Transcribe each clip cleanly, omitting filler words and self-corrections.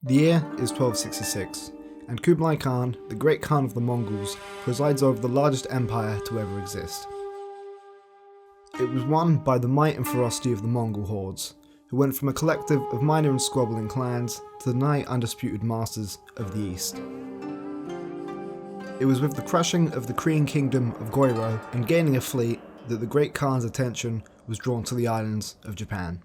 The year is 1266, and Kublai Khan, the great Khan of the Mongols, presides over the largest empire to ever exist. It was won by the might and ferocity of the Mongol hordes, who went from a collective of minor and squabbling clans to the nigh undisputed masters of the East. It was with the crushing of the Korean kingdom of Goryeo and gaining a fleet that the great Khan's attention was drawn to the islands of Japan.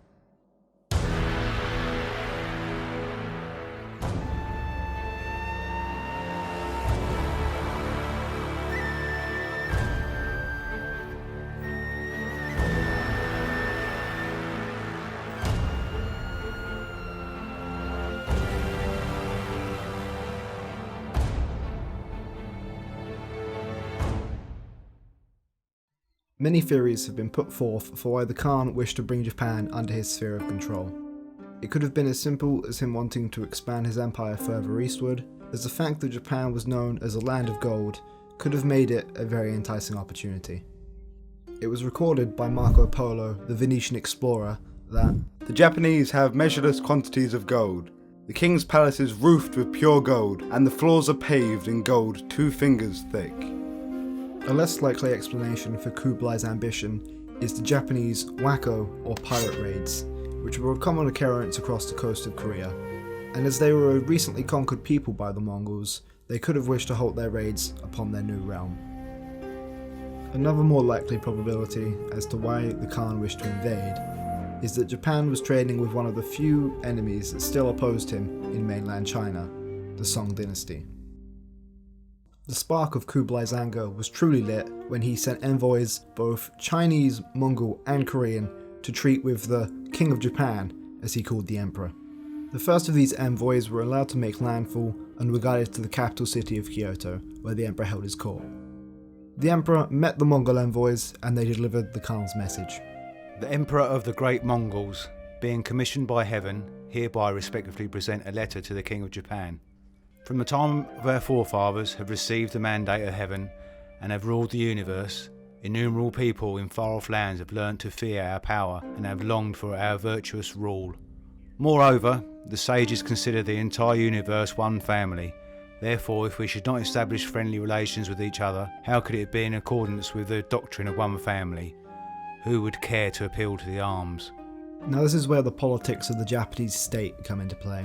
Many theories have been put forth for why the Khan wished to bring Japan under his sphere of control. It could have been as simple as him wanting to expand his empire further eastward, as the fact that Japan was known as a land of gold could have made it a very enticing opportunity. It was recorded by Marco Polo, the Venetian explorer, that the Japanese have measureless quantities of gold. The king's palace is roofed with pure gold, and the floors are paved in gold 2 fingers thick. A less likely explanation for Kublai's ambition is the Japanese wako or pirate raids, which were a common occurrence across the coast of Korea, and as they were a recently conquered people by the Mongols, they could have wished to halt their raids upon their new realm. Another more likely probability as to why the Khan wished to invade is that Japan was trading with one of the few enemies that still opposed him in mainland China, the Song dynasty. The spark of Kublai's anger was truly lit when he sent envoys, both Chinese, Mongol and Korean, to treat with the King of Japan, as he called the Emperor. The first of these envoys were allowed to make landfall and were guided to the capital city of Kyoto, where the Emperor held his court. The Emperor met the Mongol envoys and they delivered the Khan's message. The Emperor of the Great Mongols, being commissioned by heaven, hereby respectively present a letter to the King of Japan. From the time of our forefathers have received the mandate of heaven and have ruled the universe, innumerable people in far-off lands have learnt to fear our power and have longed for our virtuous rule. Moreover, the sages consider the entire universe one family. Therefore, if we should not establish friendly relations with each other, how could it be in accordance with the doctrine of one family? Who would care to appeal to the arms? Now this is where the politics of the Japanese state come into play.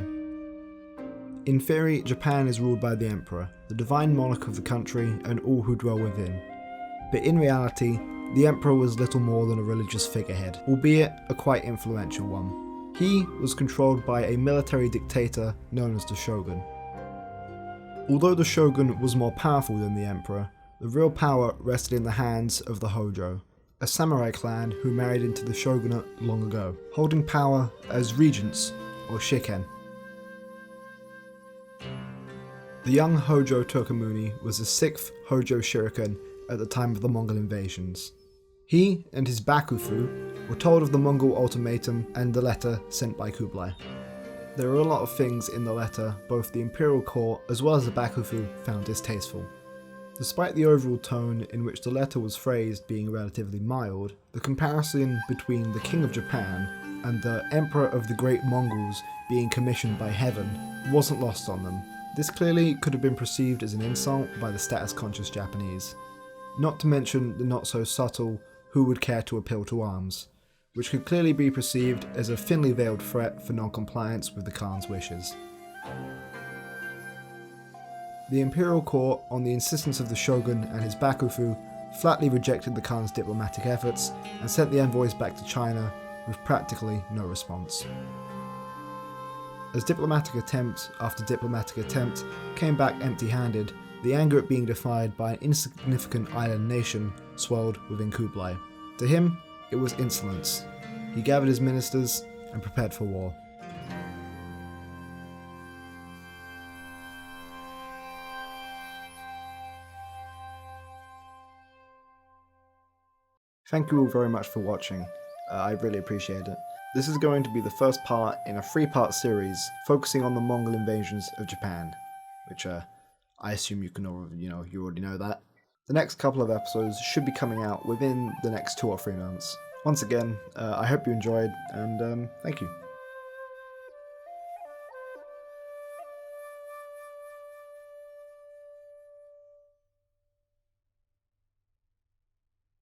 In theory, Japan is ruled by the Emperor, the divine monarch of the country and all who dwell within. But in reality, the Emperor was little more than a religious figurehead, albeit a quite influential one. He was controlled by a military dictator known as the Shogun. Although the Shogun was more powerful than the Emperor, the real power rested in the hands of the Hojo, a samurai clan who married into the shogunate long ago, holding power as regents or shiken. The young Hojo Tokamuni was the 6th Hojo Shuriken at the time of the Mongol invasions. He and his Bakufu were told of the Mongol ultimatum and the letter sent by Kublai. There are a lot of things in the letter both the imperial court as well as the Bakufu found distasteful. Despite the overall tone in which the letter was phrased being relatively mild, the comparison between the King of Japan and the Emperor of the Great Mongols being commissioned by heaven wasn't lost on them. This clearly could have been perceived as an insult by the status-conscious Japanese, not to mention the not-so-subtle who would care to appeal to arms, which could clearly be perceived as a thinly veiled threat for non-compliance with the Khan's wishes. The imperial court, on the insistence of the shogun and his Bakufu, flatly rejected the Khan's diplomatic efforts and sent the envoys back to China with practically no response. As diplomatic attempt after diplomatic attempt came back empty-handed, the anger at being defied by an insignificant island nation swelled within Kublai. To him, it was insolence. He gathered his ministers and prepared for war. Thank you all very much for watching. I really appreciate it. This is going to be the first part in a 3-part series focusing on the Mongol invasions of Japan, which I assume you already know that. The next couple of episodes should be coming out within the next 2 or 3 months. Once again, I hope you enjoyed, and thank you.